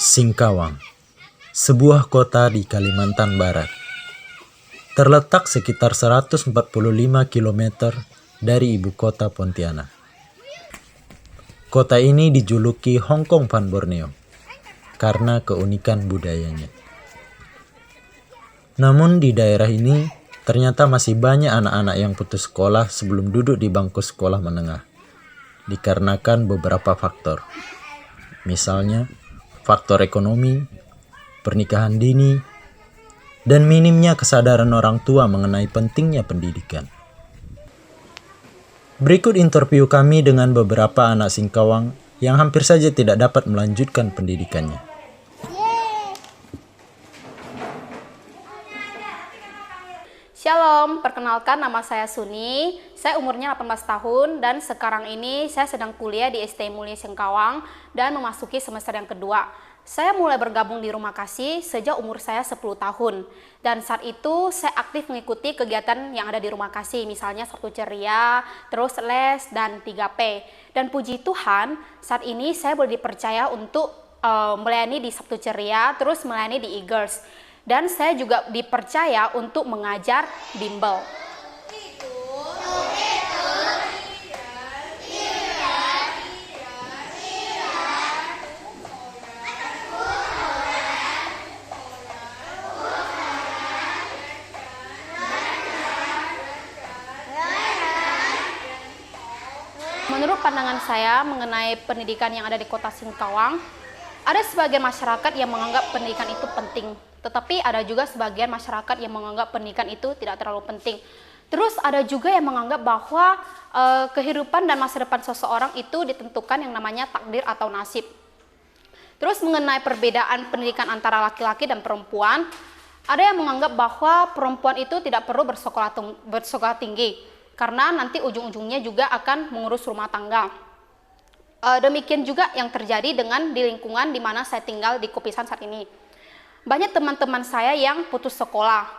Singkawang, sebuah kota di Kalimantan Barat. Terletak sekitar 145 km dari ibu kota Pontianak. Kota ini dijuluki Hong Kong Van Borneo karena keunikan budayanya. Namun di daerah ini ternyata masih banyak anak-anak yang putus sekolah sebelum duduk di bangku sekolah menengah, dikarenakan beberapa faktor. Misalnya, faktor ekonomi, pernikahan dini, dan minimnya kesadaran orang tua mengenai pentingnya pendidikan. Berikut interview kami dengan beberapa anak Singkawang yang hampir saja tidak dapat melanjutkan pendidikannya. Shalom, perkenalkan nama saya Suni, saya umurnya 18 tahun dan sekarang ini saya sedang kuliah di STI Mulia Singkawang dan memasuki semester yang kedua. Saya mulai bergabung di Rumah Kasih sejak umur saya 10 tahun dan saat itu saya aktif mengikuti kegiatan yang ada di Rumah Kasih, misalnya Sabtu Ceria, terus les, dan 3P. Dan puji Tuhan saat ini saya boleh dipercaya untuk melayani di Sabtu Ceria, terus melayani di e-girls. Dan saya juga dipercaya untuk mengajar bimbel. Menurut pandangan saya mengenai pendidikan yang ada di kota Singkawang, ada sebagian masyarakat yang menganggap pendidikan itu penting, tetapi ada juga sebagian masyarakat yang menganggap pendidikan itu tidak terlalu penting. Terus ada juga yang menganggap bahwa kehidupan dan masa depan seseorang itu ditentukan yang namanya takdir atau nasib. Terus mengenai perbedaan pendidikan antara laki-laki dan perempuan, ada yang menganggap bahwa perempuan itu tidak perlu bersekolah tinggi, karena nanti ujung-ujungnya juga akan mengurus rumah tangga. Demikian juga yang terjadi dengan di lingkungan di mana saya tinggal di Kopisan saat ini. Banyak teman-teman saya yang putus sekolah,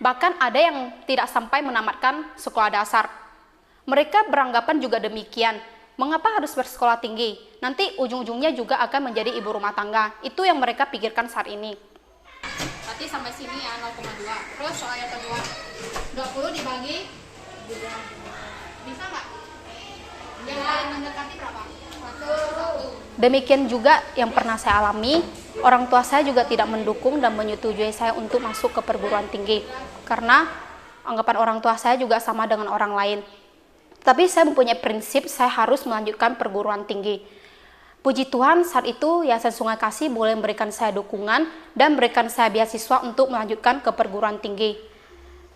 bahkan ada yang tidak sampai menamatkan sekolah dasar. Mereka beranggapan juga demikian, mengapa harus bersekolah tinggi? Nanti ujung-ujungnya juga akan menjadi ibu rumah tangga. Itu yang mereka pikirkan saat ini. Berarti sampai sini ya 0,2. Terus soal yang kedua, 20 dibagi bisa nggak? Yang paling mendekati berapa? Demikian juga yang pernah saya alami, orang tua saya juga tidak mendukung dan menyetujui saya untuk masuk ke perguruan tinggi karena anggapan orang tua saya juga sama dengan orang lain. Tapi saya mempunyai prinsip saya harus melanjutkan perguruan tinggi. Puji Tuhan saat itu Yayasan Sungai Kasih boleh memberikan saya dukungan dan memberikan saya beasiswa untuk melanjutkan ke perguruan tinggi.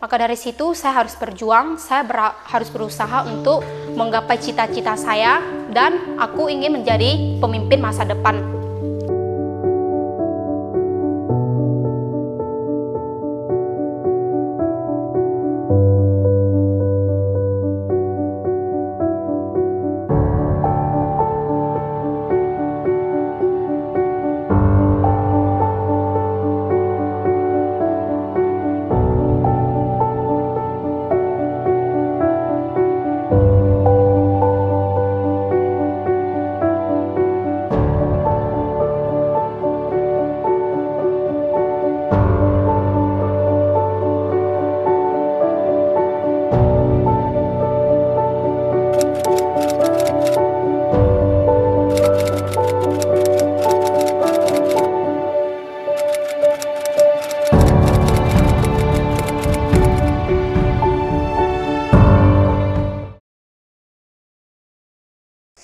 Maka dari situ saya harus berjuang, saya harus berusaha untuk menggapai cita-cita saya dan aku ingin menjadi pemimpin masa depan.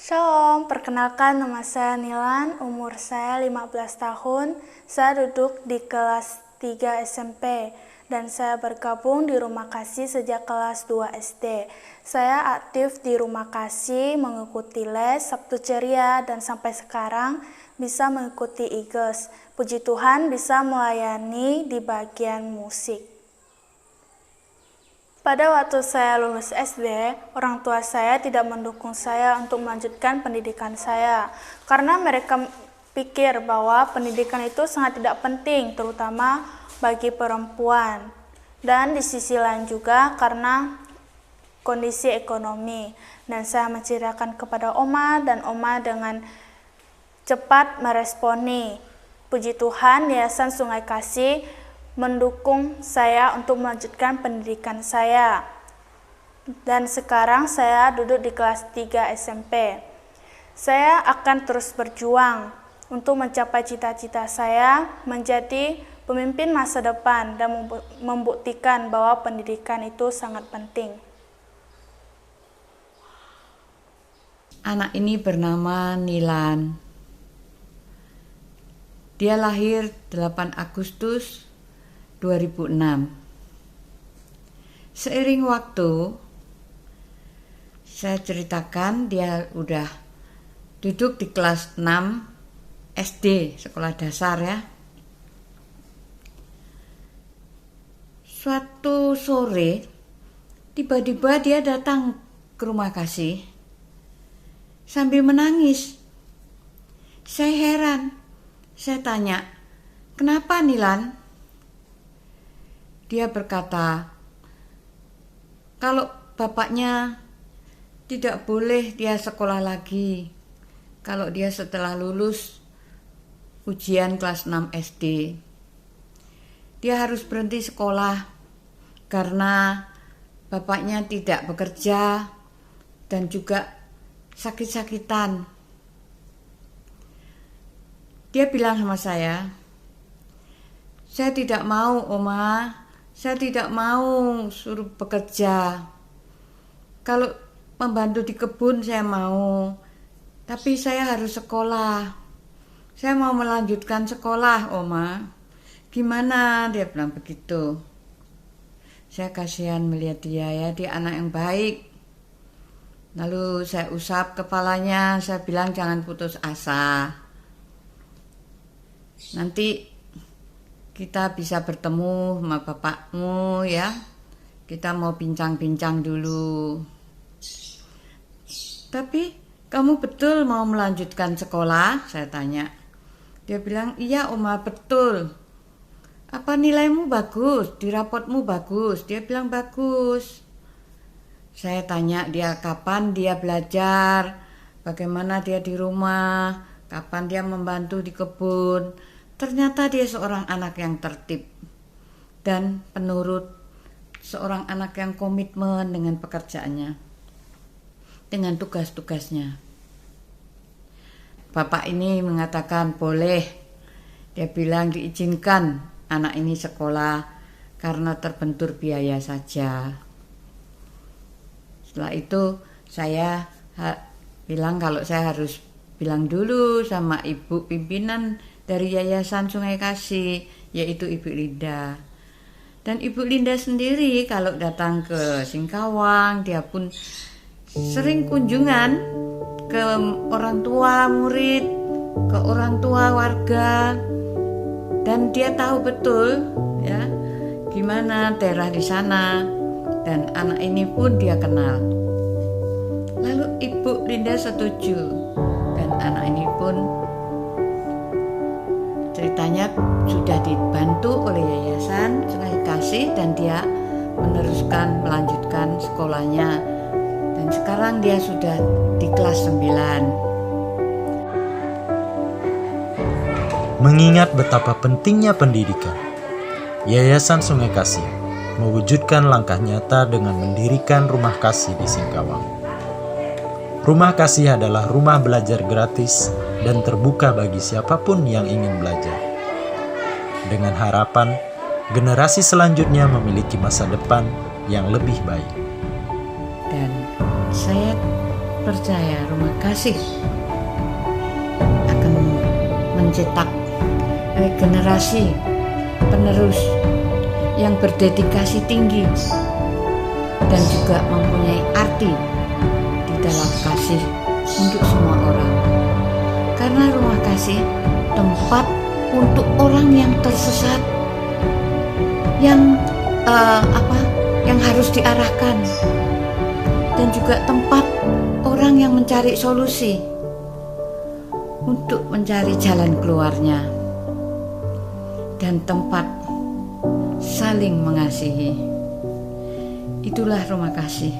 Shalom, perkenalkan nama saya Nilan, umur saya 15 tahun, saya duduk di kelas 3 SMP, dan saya bergabung di Rumah Kasih sejak kelas 2 SD. Saya aktif di Rumah Kasih mengikuti les, Sabtu Ceria, dan sampai sekarang bisa mengikuti e-girls. Puji Tuhan bisa melayani di bagian musik. Pada waktu saya lulus SD, orang tua saya tidak mendukung saya untuk melanjutkan pendidikan saya karena mereka pikir bahwa pendidikan itu sangat tidak penting, terutama bagi perempuan. Dan di sisi lain juga karena kondisi ekonomi. Dan saya menceritakan kepada Oma dan Oma dengan cepat meresponi Puji Tuhan, Yayasan Sungai Kasih mendukung saya untuk melanjutkan pendidikan saya. Dan sekarang saya duduk di kelas 3 SMP. Saya akan terus berjuang untuk mencapai cita-cita saya menjadi pemimpin masa depan dan membuktikan bahwa pendidikan itu sangat penting. Anak ini bernama Nilan. Dia lahir 8 Agustus 2006. Seiring waktu, saya ceritakan dia udah duduk di kelas 6 SD, sekolah dasar ya. Suatu sore, tiba-tiba dia datang ke rumah kasih sambil menangis. Saya heran, saya tanya, "Kenapa Nilan?" Dia berkata, kalau bapaknya tidak boleh dia sekolah lagi kalau dia setelah lulus ujian kelas 6 SD. Dia harus berhenti sekolah karena bapaknya tidak bekerja dan juga sakit-sakitan. Dia bilang sama saya tidak mau Oma, saya tidak mau suruh bekerja. Kalau membantu di kebun saya mau, tapi saya harus sekolah. Saya mau melanjutkan sekolah, Oma. Gimana? Dia bilang begitu. Saya kasihan melihat dia ya, dia anak yang baik. Lalu saya usap kepalanya, saya bilang jangan putus asa. Nanti kita bisa bertemu sama bapakmu ya. Kita mau bincang-bincang dulu. Tapi kamu betul mau melanjutkan sekolah? Saya tanya. Dia bilang, iya Oma betul. Apa nilaimu bagus? Di rapotmu bagus? Dia bilang bagus. Saya tanya dia kapan dia belajar, bagaimana dia di rumah, kapan dia membantu di kebun. Ternyata dia seorang anak yang tertib dan penurut, seorang anak yang komitmen dengan pekerjaannya, dengan tugas-tugasnya. Bapak ini mengatakan boleh, dia bilang diizinkan anak ini sekolah karena terbentur biaya saja. Setelah itu saya bilang kalau saya harus bilang dulu sama ibu pimpinan dari Yayasan Sungai Kasih, yaitu Ibu Linda. Dan Ibu Linda sendiri kalau datang ke Singkawang, dia pun sering kunjungan ke orang tua murid, ke orang tua warga, dan dia tahu betul ya gimana daerah di sana, dan anak ini pun dia kenal. Lalu Ibu Linda setuju, dan anak ini pun ceritanya sudah dibantu oleh Yayasan Sungai Kasih dan dia melanjutkan sekolahnya. Dan sekarang dia sudah di kelas 9. Mengingat betapa pentingnya pendidikan, Yayasan Sungai Kasih mewujudkan langkah nyata dengan mendirikan Rumah Kasih di Singkawang. Rumah Kasih adalah rumah belajar gratis dan terbuka bagi siapapun yang ingin belajar. Dengan harapan, generasi selanjutnya memiliki masa depan yang lebih baik. Dan saya percaya Rumah Kasih akan mencetak generasi penerus yang berdedikasi tinggi dan juga mempunyai arti di dalam kasih untuk semua orang. Karena Rumah Kasih tempat untuk orang yang tersesat, yang harus diarahkan, dan juga tempat orang yang mencari solusi untuk mencari jalan keluarnya, dan tempat saling mengasihi. Itulah Rumah Kasih.